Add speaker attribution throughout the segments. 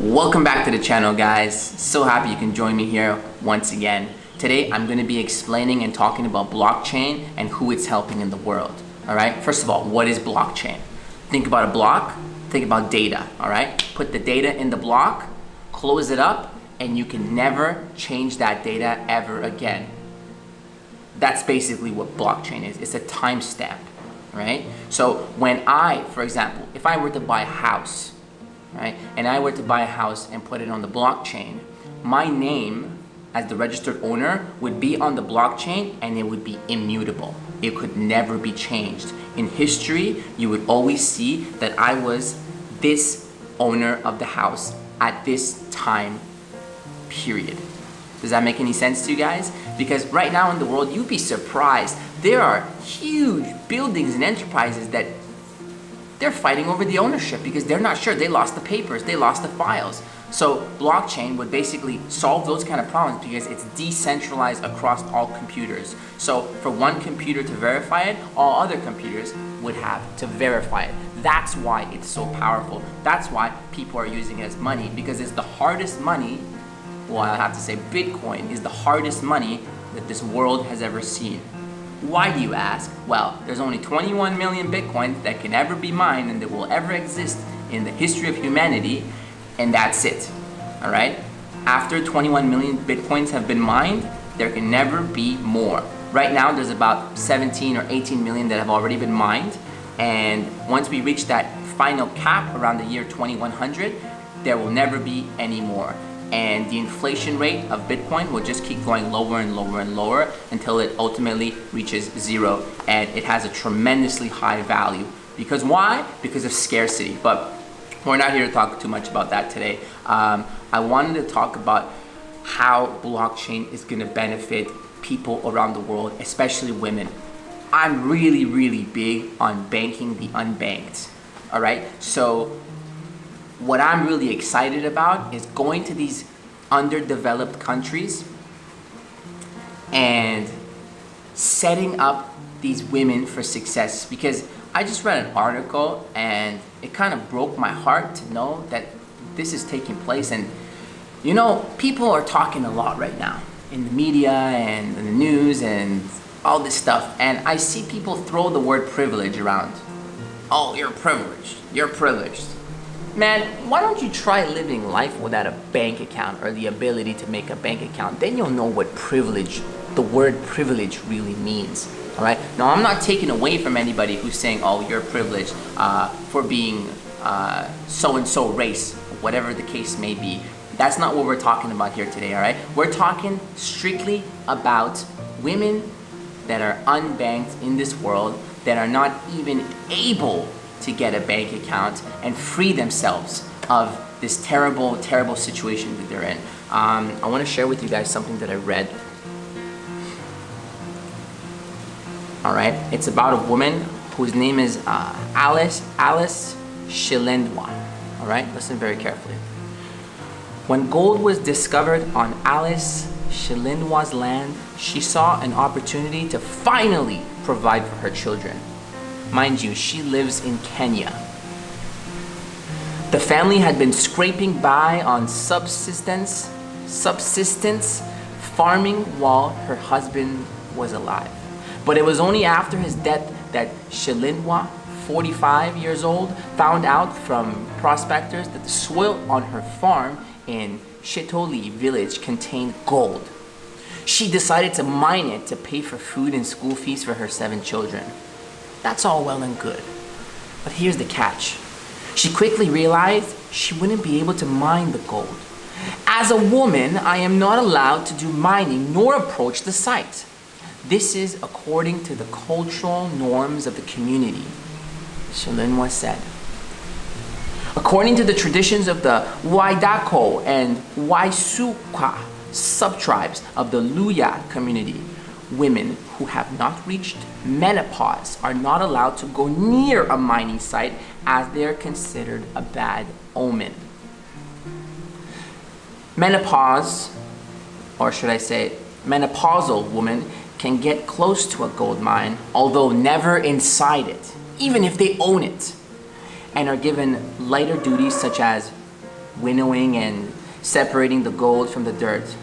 Speaker 1: Welcome back to the channel, guys. So happy you can join me here once again. Today I'm going to be explaining and talking about blockchain and who it's helping in the world. Alright, first of all, what is blockchain? Think about a block, think about data. Alright, put the data in the block, close it up, and you can never change that data ever again. That's basically what blockchain is. It's a timestamp, right? So when for example, if I were to buy a house, right, and I were to buy a house and put it on the blockchain, my name as the registered owner would be on the blockchain and it would be immutable. It could never be changed. In history, you would always see that I was this owner of the house at this time period. Does that make any sense to you guys? Because right now in the world, you'd be surprised. There are huge buildings and enterprises that they're fighting over the ownership because they're not sure. They lost the papers, they lost the files. So blockchain would basically solve those kind of problems because it's decentralized across all computers. So for one computer to verify it, all other computers would have to verify it. That's why it's so powerful. That's why people are using it as money, because it's the hardest money. Well, I have to say Bitcoin is the hardest money that this world has ever seen. Why do you ask? Well, there's only 21 million Bitcoins that can ever be mined and that will ever exist in the history of humanity, and that's it. All right? After 21 million Bitcoins have been mined, there can never be more. Right now, there's about 17 or 18 million that have already been mined, and once we reach that final cap around the year 2100, there will never be any more. And the inflation rate of Bitcoin will just keep going lower and lower and lower until it ultimately reaches zero, and it has a tremendously high value. Because why? Because of scarcity. But we're not here to talk too much about that today. I wanted to talk about how blockchain is going to benefit people around the world, especially women. I'm really big on banking the unbanked. All right, so what I'm really excited about is going to these underdeveloped countries and setting up these women for success. Because I just read an article and it kind of broke my heart to know that this is taking place. And you know, people are talking a lot right now in the media and in the news and all this stuff, and I see people throw the word privilege around. Oh, you're privileged, you're privileged. Man, why don't you try living life without a bank account or the ability to make a bank account? Then you'll know what privilege, the word privilege really means. All right. Now, I'm not taking away from anybody who's saying, oh, you're privileged for being so-and-so race, whatever the case may be. That's not what we're talking about here today, all right? We're talking strictly about women that are unbanked in this world, that are not even able to get a bank account and free themselves of this terrible situation that they're in. I want to share with you guys something that I read. All right, it's about a woman whose name is Alice Shilendwa. All right, listen very carefully. When gold was discovered on Alice Shilendwa's land, she saw an opportunity to finally provide for her children. Mind you, she lives in Kenya. The family had been scraping by on subsistence farming while her husband was alive. But it was only after his death that Shilindwa, 45 years old, found out from prospectors that the soil on her farm in Shitoli village contained gold. She decided to mine it to pay for food and school fees for her 7 children. That's all well and good. But here's the catch. She quickly realized she wouldn't be able to mine the gold. As a woman, I am not allowed to do mining nor approach the site. This is according to the cultural norms of the community, Shilindwa said. According to the traditions of the Waidako and Waisuka subtribes of the Luya community, women who have not reached menopause are not allowed to go near a mining site as they are considered a bad omen. Menopause, or should I say menopausal women, can get close to a gold mine, although never inside it, even if they own it, and are given lighter duties such as winnowing and separating the gold from the dirt.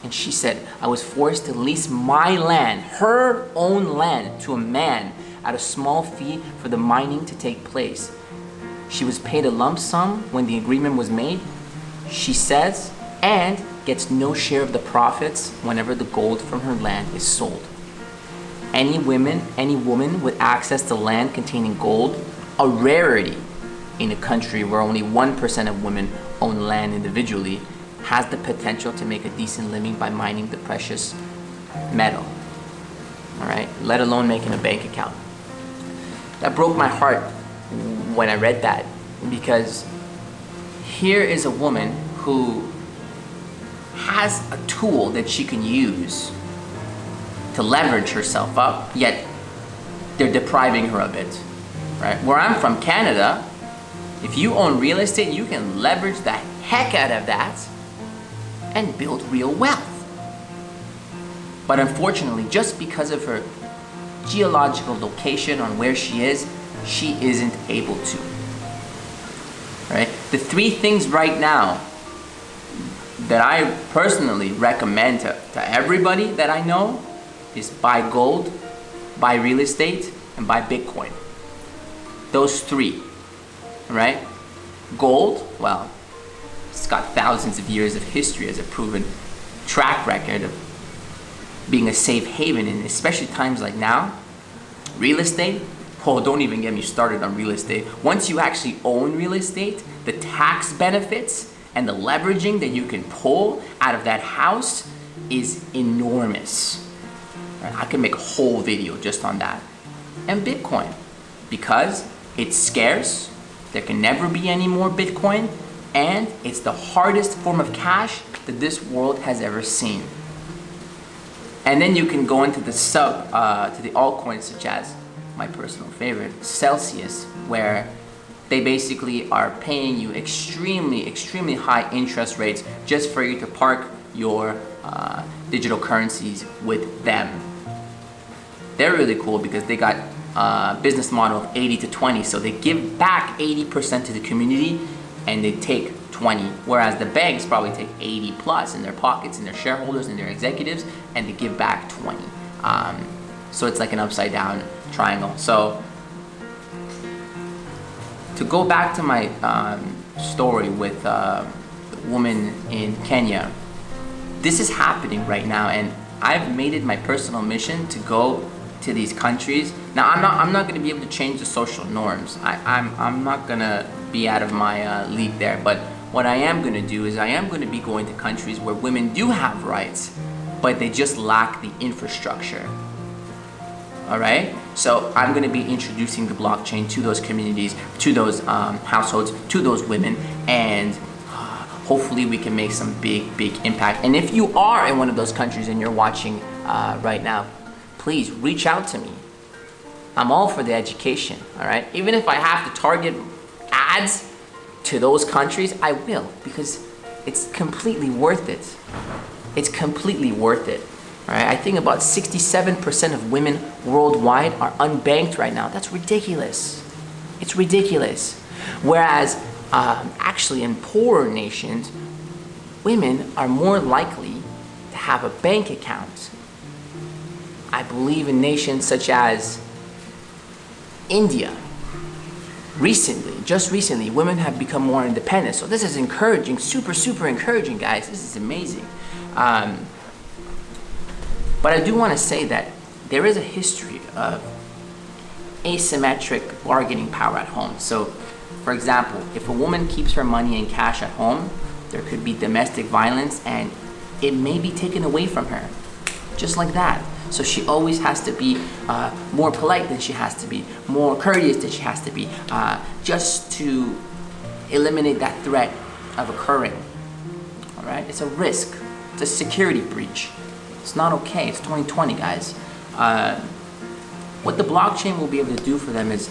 Speaker 1: And she said, I was forced to lease my land, her own land, to a man at a small fee for the mining to take place. She was paid a lump sum when the agreement was made, she says, and gets no share of the profits whenever the gold from her land is sold. Any woman with access to land containing gold, a rarity in a country where only 1% of women own land individually, has the potential to make a decent living by mining the precious metal. All right, let alone making a bank account. That broke my heart when I read that, because here is a woman who has a tool that she can use to leverage herself up, yet they're depriving her of it. Right? Where I'm from, Canada, if you own real estate, you can leverage the heck out of that and build real wealth. But unfortunately, just because of her geological location on where she isn't able to. Right? The three things right now that I personally recommend to everybody that I know is buy gold, buy real estate, and buy Bitcoin. Those three, right? Gold, well, it's got thousands of years of history as a proven track record of being a safe haven, and especially times like now. Real estate, oh, don't even get me started on real estate. Once you actually own real estate, the tax benefits and the leveraging that you can pull out of that house is enormous. I could make a whole video just on that. And Bitcoin, because it's scarce, there can never be any more Bitcoin, and it's the hardest form of cash that this world has ever seen. And then you can go into the to the altcoins, such as my personal favorite, Celsius, where they basically are paying you extremely high interest rates just for you to park your digital currencies with them. They're really cool because they got a business model of 80-20, so they give back 80% to the community and they take 20, whereas the banks probably take 80 plus in their pockets, and their shareholders and their executives, and they give back 20. So it's like an upside down triangle. So to go back to my story with the woman in Kenya, this is happening right now, and I've made it my personal mission to go to these countries. Now I'm not going to be able to change the social norms. I'm not going to be out of my league there, but what I am going to do is I am going to be going to countries where women do have rights, but they just lack the infrastructure. All right, so I'm going to be introducing the blockchain to those communities, to those households, to those women, and hopefully we can make some big impact. And if you are in one of those countries and you're watching right now, please reach out to me. I'm all for the education, all right? Even if I have to target ads to those countries, I will, because it's completely worth it. It's completely worth it. All right? I think about 67% of women worldwide are unbanked right now. That's ridiculous. It's ridiculous. Whereas actually in poorer nations, women are more likely to have a bank account. I believe in nations such as India. Just recently, women have become more independent. So this is encouraging, super encouraging, guys. This is amazing. But I do want to say that there is a history of asymmetric bargaining power at home. So, for example, if a woman keeps her money in cash at home, there could be domestic violence and it may be taken away from her. Just like that. So she always has to be more polite than she has to be, more courteous than she has to be, just to eliminate that threat of occurring. All right? It's a risk. It's a security breach. It's not okay. It's 2020, guys. What the blockchain will be able to do for them is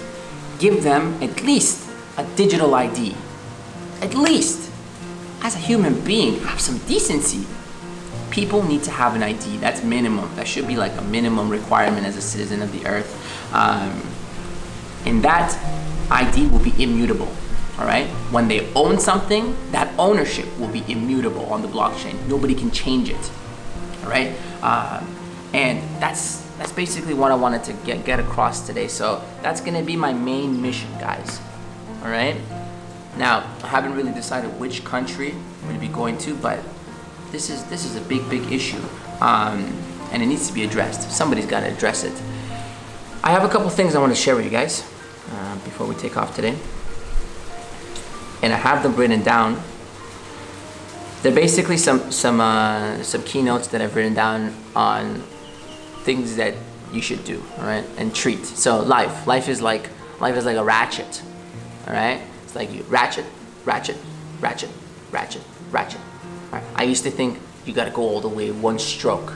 Speaker 1: give them at least a digital ID. At least. As a human being, have some decency. People need to have an ID. That's minimum. That should be like a minimum requirement as a citizen of the earth. And that ID will be immutable. All right. When they own something, that ownership will be immutable on the blockchain. Nobody can change it. All right. And that's basically what I wanted to get across today. So that's gonna be my main mission, guys. All right. Now I haven't really decided which country I'm gonna be going to, but this is a big issue, and it needs to be addressed. Somebody's got to address it. I have a couple things I want to share with you guys before we take off today, and I have them written down. They're basically some keynotes that I've written down on things that you should do, all right, and treat. So life is like a ratchet, all right. It's like you ratchet. All right. I used to think you got to go all the way, one stroke,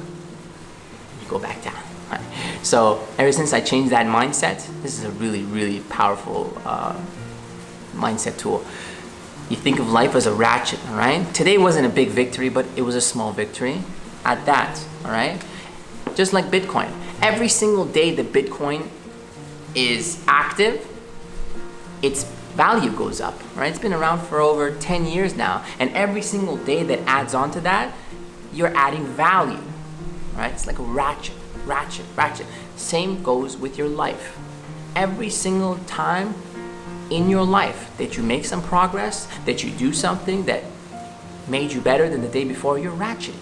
Speaker 1: you go back down. All right. So ever since I changed that mindset, this is a really powerful mindset tool. You think of life as a ratchet, all right? Today wasn't a big victory, but it was a small victory at that, all right? Just like Bitcoin. Every single day that Bitcoin is active, its value goes up, right? It's been around for over 10 years now, and every single day that adds on to that, you're adding value, right? It's like a ratchet. Same goes with your life. Every single time in your life that you make some progress, that you do something that made you better than the day before, you're ratcheting.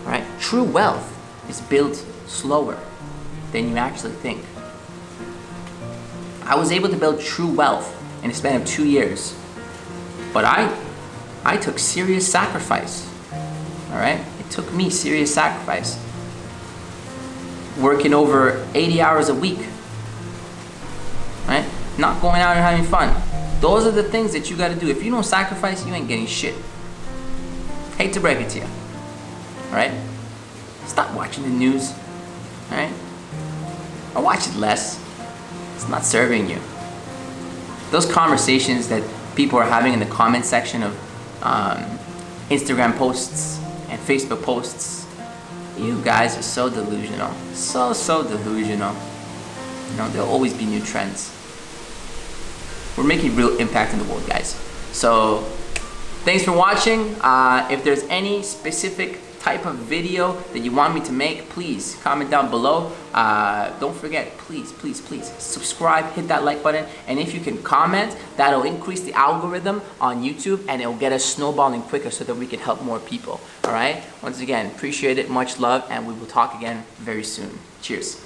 Speaker 1: All right? True wealth is built slower than you actually think. I was able to build true wealth in a span of 2 years, but I took serious sacrifice. All right? It took me serious sacrifice. Working over 80 hours a week. Right? Not going out and having fun. Those are the things that you got to do. If you don't sacrifice, you ain't getting shit. Hate to break it to you. All right? Stop watching the news. All right? Or watch it less. It's not serving you. Those conversations that people are having in the comment section of Instagram posts and Facebook posts, you guys are so delusional. So delusional. You know, there'll always be new trends. We're making real impact in the world, guys. So, thanks for watching. If there's any specific type of video that you want me to make, please comment down below. Don't forget, please subscribe, hit that like button, and if you can comment, that'll increase the algorithm on YouTube and it'll get us snowballing quicker so that we can help more people. All right? Once again, appreciate it, much love, and we will talk again very soon. Cheers.